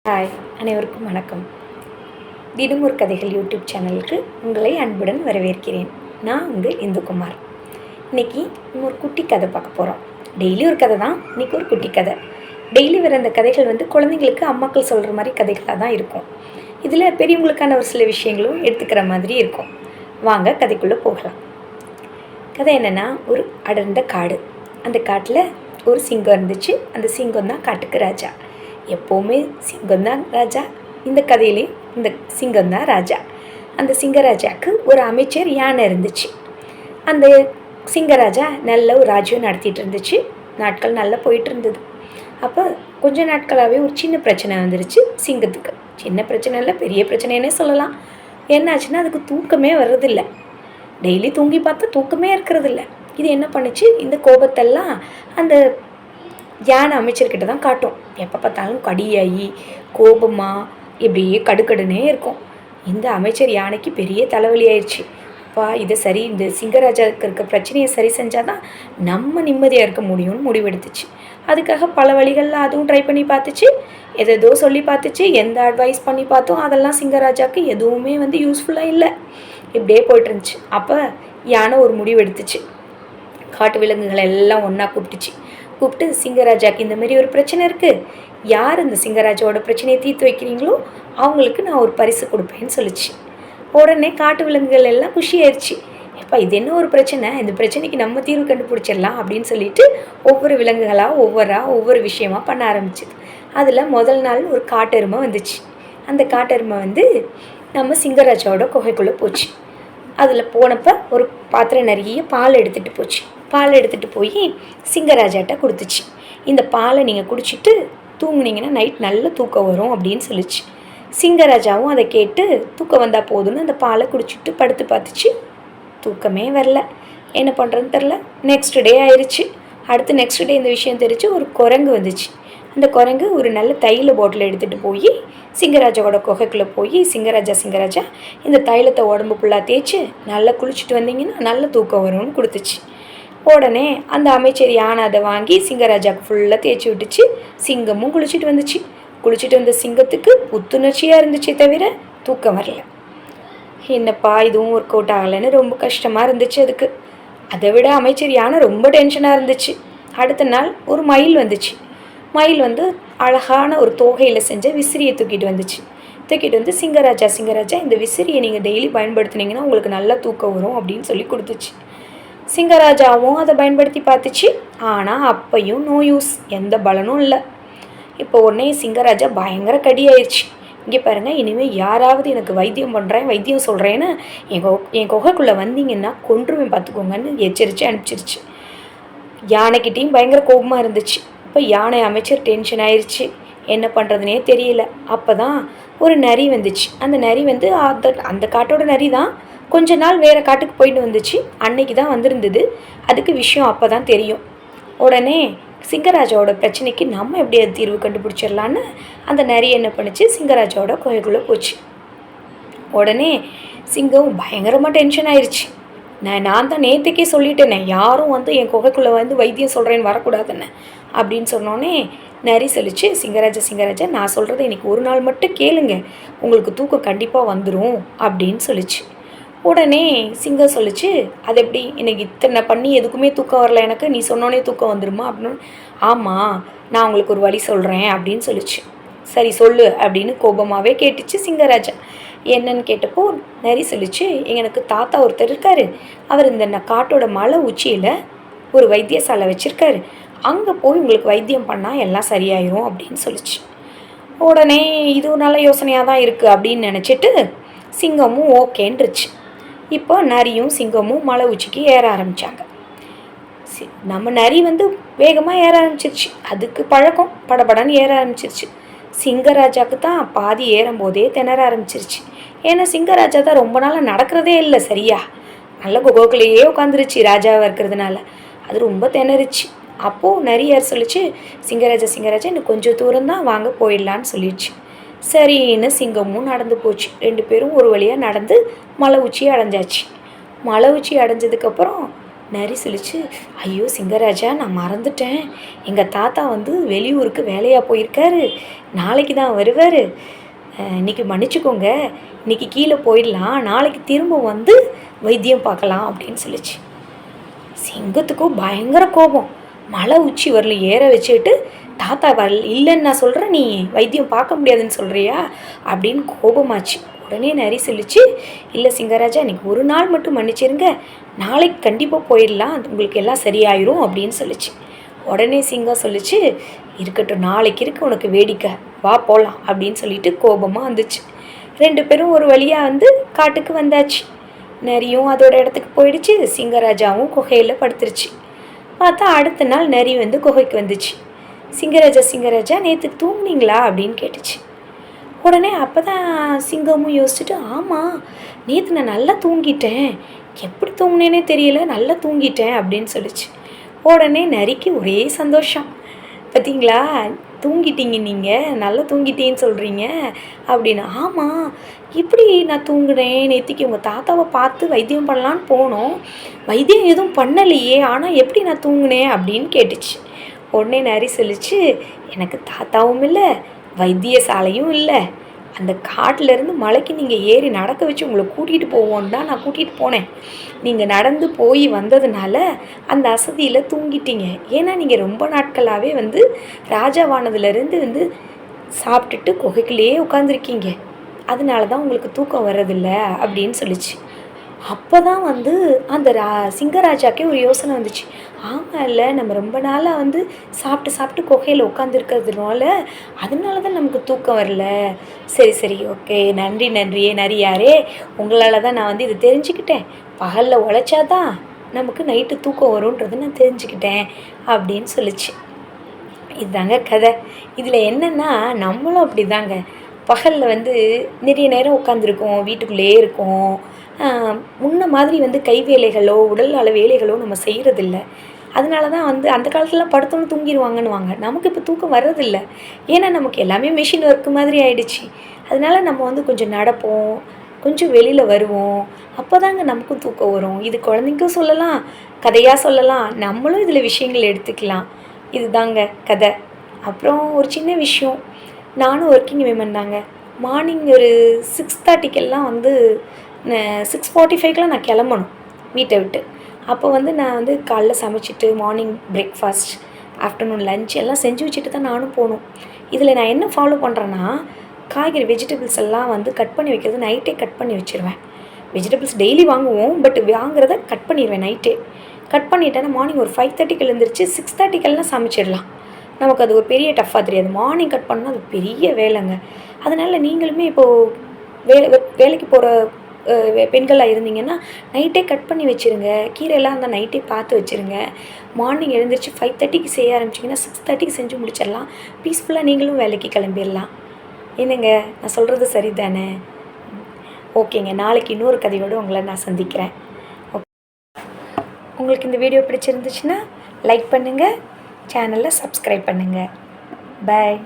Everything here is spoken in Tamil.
ஹாய், அனைவருக்கும் வணக்கம். தினம் ஒரு கதைகள் யூடியூப் சேனலுக்கு உங்களை அன்புடன் வரவேற்கிறேன். நான் உங்கள் இந்துகுமார். இன்றைக்கி ஒரு குட்டி கதை பார்க்க போகிறோம். டெய்லி ஒரு கதை தான், இன்றைக்கி ஒரு குட்டி கதை. டெய்லி வர அந்த கதைகள் குழந்தைங்களுக்கு அம்மாக்கள் சொல்கிற மாதிரி கதைகளாக தான் இருக்கும். இதில் பெரியவங்களுக்கான ஒரு சில விஷயங்களும் எடுத்துக்கிற மாதிரி இருக்கும். வாங்க கதைக்குள்ளே போகலாம். கதை என்னென்னா, ஒரு அடர்ந்த காடு. அந்த காட்டில் ஒரு சிங்கம் இருந்துச்சு. அந்த சிங்கம் தான் காட்டுக்கு ராஜா. எப்போவுமே சிங்கம்தான் ராஜா. இந்த கதையிலையும் இந்த சிங்கம்தான் ராஜா. அந்த சிங்கராஜாவுக்கு ஒரு அமைச்சர் யானை இருந்துச்சு. அந்த சிங்கராஜா நல்ல ஒரு ராஜ்யம் நடத்திட்டு இருந்துச்சு. நாட்கள் நல்லா போயிட்டு இருந்தது. அப்போ கொஞ்ச நாட்களாகவே ஒரு சின்ன பிரச்சனை வந்துருச்சு சிங்கத்துக்கு. சின்ன பிரச்சனை இல்லை, பெரிய பிரச்சனைன்னே சொல்லலாம். என்னாச்சுன்னா, அதுக்கு தூக்கமே வர்றதில்லை. டெய்லி தூங்கி பார்த்தா தூக்கமே இருக்கிறதில்ல. இது என்ன பண்ணுச்சு, இந்த கோபத்தெல்லாம் அந்த யானை அமைச்சர்கிட்ட தான் காட்டும். எப்போ பார்த்தாலும் கடியாகி கோபமாக இப்படியே கடுக்கடுனே இருக்கும். இந்த அமைச்சர் யானைக்கு பெரிய தலைவலி ஆயிடுச்சு. இந்த சிங்கராஜாவுக்கு இருக்க பிரச்சனையை சரி செஞ்சால் தான் நம்ம நிம்மதியாக இருக்க முடியும்னு முடிவெடுத்துச்சு. அதுக்காக பல வழிகளில் அதுவும் ட்ரை பண்ணி பார்த்துச்சு. எதோ சொல்லி பார்த்துச்சு. எந்த அட்வைஸ் பண்ணி பார்த்தோம், அதெல்லாம் சிங்கராஜாவுக்கு எதுவுமே யூஸ்ஃபுல்லாக இல்லை. இப்படியே போய்ட்டு இருந்துச்சு. அப்போ யானை ஒரு முடிவு எடுத்துச்சு. காட்டு விலங்குகளை எல்லாம் ஒன்றா கூப்பிட்டு சிங்கராஜாவுக்கு இந்தமாரி ஒரு பிரச்சனை இருக்குது, யார் இந்த சிங்கராஜாவோட பிரச்சனையை தீர்த்து வைக்கிறீங்களோ அவங்களுக்கு நான் ஒரு பரிசு கொடுப்பேன்னு சொல்லிச்சு. உடனே காட்டு விலங்குகள் எல்லாம் குஷியாயிருச்சு. இது என்ன ஒரு பிரச்சனை, இந்த பிரச்சனைக்கு நம்ம தீர்வு கண்டுபிடிச்சிடலாம் அப்படின்னு சொல்லிட்டு ஒவ்வொரு விலங்குகளாக ஒவ்வொரு விஷயமா பண்ண ஆரம்பிச்சிது. அதில் முதல் நாள் ஒரு காட்டெருமை வந்துச்சு. அந்த காட்டெருமை நம்ம சிங்கராஜாவோட குகைக்குள்ளே போச்சு. அதில் போனப்போ ஒரு பாத்திரம் நிறைய பால் எடுத்துகிட்டு போச்சு. பால் எடுத்துகிட்டு போய் சிங்கராஜாட்ட கொடுத்துச்சு. இந்த பாலை நீங்கள் குடிச்சிட்டு தூங்குனீங்கன்னா நைட் நல்ல தூக்கம் வரும் அப்படின்னு சொல்லிச்சு. சிங்கராஜாவும் அதை கேட்டு தூக்கம் வந்தால் போதும்னு அந்த பாலை குடிச்சிட்டு படுத்து பார்த்துச்சு. தூக்கமே வரல. என்ன பண்ணுறதுன்னு தெரில. நெக்ஸ்ட் டே ஆயிடுச்சு. நெக்ஸ்ட் டே இந்த விஷயம் தெரிஞ்சு ஒரு குரங்கு வந்துச்சு. அந்த குரங்கு ஒரு நல்ல தைல பாட்டில் எடுத்துகிட்டு போய் சிங்கராஜாவோட குகைக்குள்ளே போய், சிங்கராஜா இந்த தைலத்தை உடம்பு ஃபுல்லாக தேய்ச்சி நல்லா குளிச்சுட்டு வந்தீங்கன்னா நல்ல தூக்கம் வரும்னு கொடுத்துச்சு. உடனே அந்த அமைச்சர் யானை அதை வாங்கி சிங்கராஜாவுக்கு ஃபுல்லாக தேய்ச்சி விட்டுச்சு. சிங்கமும் குளிச்சுட்டு வந்துச்சு. குளிச்சுட்டு வந்த சிங்கத்துக்கு புத்துணர்ச்சியாக இருந்துச்சே தவிர தூக்கம் வரல. என்னப்பா இதுவும் ஒர்க் அவுட் ஆகலைன்னு ரொம்ப கஷ்டமாக இருந்துச்சு அதுக்கு. அதை விட அமைச்சர் யானை ரொம்ப டென்ஷனாக இருந்துச்சு. அடுத்த நாள் ஒரு மயில் வந்துச்சு. மயில் அழகான ஒரு தோகையில் செஞ்ச விசிறியை தூக்கிட்டு வந்து சிங்கராஜா இந்த விசிறியை நீங்கள் டெய்லி பயன்படுத்தினீங்கன்னா உங்களுக்கு நல்லா தூக்கம் வரும் அப்படின்னு சொல்லி கொடுத்துச்சு. சிங்கராஜாவும் அதை பயன்படுத்தி பார்த்துச்சு. ஆனால் அப்பையும் நோ யூஸ், எந்த பலனும் இல்லை. இப்போ உடனே சிங்கராஜா பயங்கர கடியாயிடுச்சு. இங்கே பாருங்கள், இனிமேல் யாராவது எனக்கு வைத்தியம் சொல்கிறேன்னு என் குகைக்குள்ளே வந்தீங்கன்னா கொன்றுவேன் பார்த்துக்கோங்கன்னு எச்சரித்து அனுப்பிச்சிருச்சு. யானைக்கிட்டேயும் பயங்கர கோபமாக இருந்துச்சு. இப்போ யானை அமைச்சர் டென்ஷன் ஆயிடுச்சு. என்ன பண்ணுறதுனே தெரியல. அப்போ தான் ஒரு நரி வந்துச்சு. அந்த நரி அந்த காட்டோட நரி தான். கொஞ்ச நாள் வேறு காட்டுக்கு போயிட்டு வந்துச்சு. அன்னைக்கு தான் வந்திருந்தது. அதுக்கு விஷயம் அப்போ தான் தெரியும். உடனே சிங்கராஜாவோட பிரச்சனைக்கு நம்ம எப்படி அது தீர்வு கண்டுபிடிச்சிடலான்னு அந்த நரி என்ன பண்ணிச்சு, சிங்கராஜாவோட குகைக்குள்ளே போச்சு. உடனே சிங்கம் பயங்கரமாக டென்ஷன் ஆயிடுச்சு. நான் தான் நேற்றுக்கே சொல்லிட்டேனே, யாரும் என் குகைக்குள்ளே வைத்தியம் சொல்கிறேன்னு வரக்கூடாதுன்னு அப்படின்னு சொன்னோன்னே நரி சொல்லிச்சு, சிங்கராஜா நான் சொல்கிறத இன்றைக்கி ஒரு நாள் மட்டும் கேளுங்க, உங்களுக்கு தூக்கம் கண்டிப்பாக வந்துடும் அப்படின்னு சொல்லிச்சு. உடனே சிங்கம் சொல்லிச்சு, அது எப்படி எனக்கு இத்தனை பண்ணி எதுக்குமே தூக்கம் வரல, எனக்கு நீ சொன்னோன்னே தூக்கம் வந்துடுமா அப்படின்னு. ஆமாம், நான் உங்களுக்கு ஒரு வழி சொல்கிறேன் அப்படின்னு சொல்லிச்சு. சரி சொல்லு அப்படின்னு கோபமாகவே கேட்டுச்சு சிங்கராஜா. என்னன்னு கேட்டப்போ நரி சொல்லிச்சு, எனக்கு தாத்தா ஒருத்தர் இருக்கார், அவர் இந்த காட்டோட மலை உச்சியில் ஒரு வைத்தியசாலை வச்சுருக்காரு, அங்கே போய் உங்களுக்கு வைத்தியம் பண்ணால் எல்லாம் சரியாயிரும் அப்படின்னு சொல்லிச்சு. உடனே இது ஒரு நல்ல யோசனையாக தான் இருக்குது அப்படின்னு நினச்சிட்டு சிங்கமும் ஓகேன்றுச்சு. இப்போ நரியும் சிங்கமும் மலை உச்சிக்கு ஏற ஆரம்பித்தாங்க. நம்ம நரி வேகமாக ஏற ஆரம்பிச்சிருச்சு. அதுக்கு பழக்கம், படபடன்னு ஏற ஆரம்பிச்சிருச்சு. சிங்கராஜாவுக்கு தான் பாதி ஏறும்போதே திணற ஆரம்பிச்சிருச்சு. ஏன்னா சிங்கராஜா தான் ரொம்ப நாளாக நடக்கிறதே இல்லை சரியா. நல்ல குகைக்குள்ளேயே உட்காந்துருச்சு ராஜாவாக இருக்கிறதுனால. அது ரொம்ப திணறிச்சு. அப்போது நரி யார் சொல்லிச்சு, சிங்கராஜா இன்னும் கொஞ்சம் தூரம் தான், வாங்க போயிடலான்னு சொல்லிடுச்சு. சரின்னு சிங்கமும் நடந்து போச்சு. 2 பேரும் ஒரு வழியாக நடந்து மலை உச்சியை அடைஞ்சாச்சு. மலை உச்சி அடைஞ்சதுக்கப்புறம் நரி சொல்லிச்சு, ஐயோ சிங்கராஜா நான் மறந்துட்டேன், எங்கள் தாத்தா வந்து வெளியூருக்கு வேலையாக போயிருக்காரு, நாளைக்கு தான் வருவார், இன்றைக்கி மன்னிச்சுக்கோங்க, இன்றைக்கி கீழே போயிடலாம், நாளைக்கு திரும்ப வந்து வைத்தியம் பார்க்கலாம் அப்படின்னு சொல்லிச்சு. சிங்கத்துக்கும் பயங்கர கோபம். மலை உச்சி வரல ஏற வச்சுட்டு, தாத்தா இல்லைன்னு நான் சொல்கிறேன், நீ வைத்தியம் பார்க்க முடியாதுன்னு சொல்கிறியா அப்படின்னு கோபமாச்சு. உடனே நரி சொல்லிச்சு, இல்லை சிங்கராஜா இன்றைக்கி ஒரு நாள் மட்டும் மன்னிச்சிருங்க, நாளைக்கு கண்டிப்பாக போயிடலாம், உங்களுக்கு எல்லாம் சரியாயிரும் அப்படின்னு சொல்லிச்சு. உடனே சிங்கம் சொல்லிச்சு, இருக்கட்டும் நாளைக்கு இருக்கு உனக்கு வேடிக்கை, வா போகலாம் அப்படின்னு சொல்லிட்டு கோபமாக வந்துச்சு. 2 பேரும் ஒரு வழியாக வந்து காட்டுக்கு வந்தாச்சு. நரியும் அதோட இடத்துக்கு போயிடுச்சு, சிங்கராஜாவும் குகையில் படுத்துருச்சு. பார்த்தா அடுத்த நாள் நரி வந்து குகைக்கு வந்துச்சு. சிங்கராஜா நேற்று தூங்குனீங்களா அப்படின்னு கேட்டுச்சு. உடனே அப்போ தான் சிங்கமும் யோசிச்சுட்டு, ஆமாம் நேற்று நான் நல்லா தூங்கிட்டேன், எப்படி தூங்குனேனே தெரியல, நல்லா தூங்கிட்டேன் அப்படின்னு சொல்லிச்சு. உடனே நரிக்கு ஒரே சந்தோஷம், பார்த்தீங்களா தூங்கிட்டீங்க, நீங்கள் நல்லா தூங்கிட்டேன்னு சொல்கிறீங்க அப்படின்னு. ஆமாம் இப்படி நான் தூங்குனேன், நேற்றுக்கு உங்கள் தாத்தாவை பார்த்து வைத்தியம் பண்ணலான்னு போனோம், வைத்தியம் எதுவும் பண்ணலையே, ஆனால் எப்படி நான் தூங்குனேன் அப்படின்னு கேட்டுச்சு. உடனே நரி சொல்லிச்சு, எனக்கு தாத்தாவும் இல்லை வைத்தியசாலையும் இல்லை, அந்த காட்டிலேருந்து மலைக்கு நீங்கள் ஏறி நடக்க வச்சு உங்களை கூட்டிகிட்டு போவோன்னு தான் நான் கூட்டிகிட்டு போனேன், நீங்கள் நடந்து போய் வந்ததுனால அந்த அசதியில் தூங்கிட்டீங்க, ஏன்னா நீங்கள் ரொம்ப நாட்களாகவே வந்து ராஜாவானதுலேருந்து வந்து சாப்பிட்டுட்டு குகைக்குள்ளேயே உட்காந்துருக்கீங்க, அதனால தான் உங்களுக்கு தூக்கம் வர்றதில்ல அப்படின்னு சொல்லிச்சு. அப்போ தான் வந்து அந்த சிங்கராஜாக்கே ஒரு யோசனை வந்துச்சு. ஆமாம் இல்லை, நம்ம ரொம்ப நாளாக வந்து சாப்பிட்டு குகையில் உட்காந்துருக்கிறதுனால அதனால தான் நமக்கு தூக்கம் வரல. சரி ஓகே, நன்றியே நரியாரே, உங்களால் தான் நான் வந்து இதை தெரிஞ்சுக்கிட்டேன், பகலில் உழைச்சாதான் நமக்கு நைட்டு தூக்கம் வரும்ன்றதை நான் தெரிஞ்சுக்கிட்டேன் அப்படின்னு சொல்லிச்சு. இதுதாங்க கதை. இதில் என்னென்னா நம்மளும் அப்படி தாங்க, பகலில் வந்து நிறைய நேரம் உட்காந்துருக்கோம், வீட்டுக்குள்ளேயே இருக்கோம், முன்ன மாதிரி வந்து கை வேலைகளோ உடல் நல வேலைகளோ நம்ம செய்கிறதில்ல. அதனால தான் வந்து அந்த காலத்துலலாம் படுத்தோன்னு தூங்கிடுவாங்கன்னுவாங்க, நமக்கு இப்போ தூக்கம் வர்றதில்ல, ஏன்னா நமக்கு எல்லாமே மிஷின் ஒர்க்கு மாதிரி ஆகிடுச்சு. அதனால நம்ம வந்து கொஞ்சம் நடப்போம், கொஞ்சம் வெளியில் வருவோம், அப்போ தாங்க நமக்கும் தூக்கம் வரும். இது குழந்தைக்கும் சொல்லலாம், கதையாக சொல்லலாம், நம்மளும் இதில் விஷயங்கள் எடுத்துக்கலாம். இதுதாங்க கதை. அப்புறம் ஒரு சின்ன விஷயம், நானும் ஒர்க்கிங் விமன் தாங்க. மார்னிங் ஒரு 6:30க்கெல்லாம் வந்து 6:45க்கெலாம் நான் கிளம்பணும் வீட்டை விட்டு. அப்போ வந்து நான் வந்து காலைல சமைச்சிட்டு மார்னிங் பிரேக்ஃபாஸ்ட், ஆஃப்டர்நூன் லன்ச் எல்லாம் செஞ்சு வச்சுட்டு தான் நானும் போகணும். இதில் நான் என்ன ஃபாலோ பண்ணுறேன்னா, காய்கறி வெஜிடபிள்ஸ் எல்லாம் வந்து கட் பண்ணி வைக்கிறது நைட்டே கட் பண்ணி வச்சுருவேன். வெஜிடபிள்ஸ் டெய்லி வாங்குவோம், பட் வாங்குறத கட் பண்ணிடுவேன் நைட்டே. கட் பண்ணிட்டேன்னா மார்னிங் ஒரு 5:30க்கு எழுந்திரிச்சு 6:30க்கெல்லாம் சமைச்சிடலாம். நமக்கு அது ஒரு பெரிய டஃப்பாக தெரியாது. மார்னிங் கட் பண்ணால் அது பெரிய வேலைங்க. அதனால் நீங்களுமே இப்போது வேலைக்கு போகிற பெண்களாக இருந்தீங்கன்னா நைட்டே கட் பண்ணி வச்சுருங்க. கீரையெல்லாம் இருந்தால் நைட்டே பார்த்து வச்சுருங்க. மார்னிங் எழுந்திரிச்சு 5:30க்கு செய்ய ஆரம்பிச்சிங்கன்னா 6:30க்கு செஞ்சு முடிச்சிடலாம். பீஸ்ஃபுல்லாக நீங்களும் வேலைக்கு கிளம்பிடலாம். என்னங்க நான் சொல்கிறது சரி தானே? ஓகேங்க, நாளைக்கு இன்னொரு கதையோடு உங்களை நான் சந்திக்கிறேன். உங்களுக்கு இந்த வீடியோ பிடிச்சிருந்துச்சுன்னா லைக் பண்ணுங்கள், சேனலை சப்ஸ்கிரைப் பண்ணுங்கள். பாய்.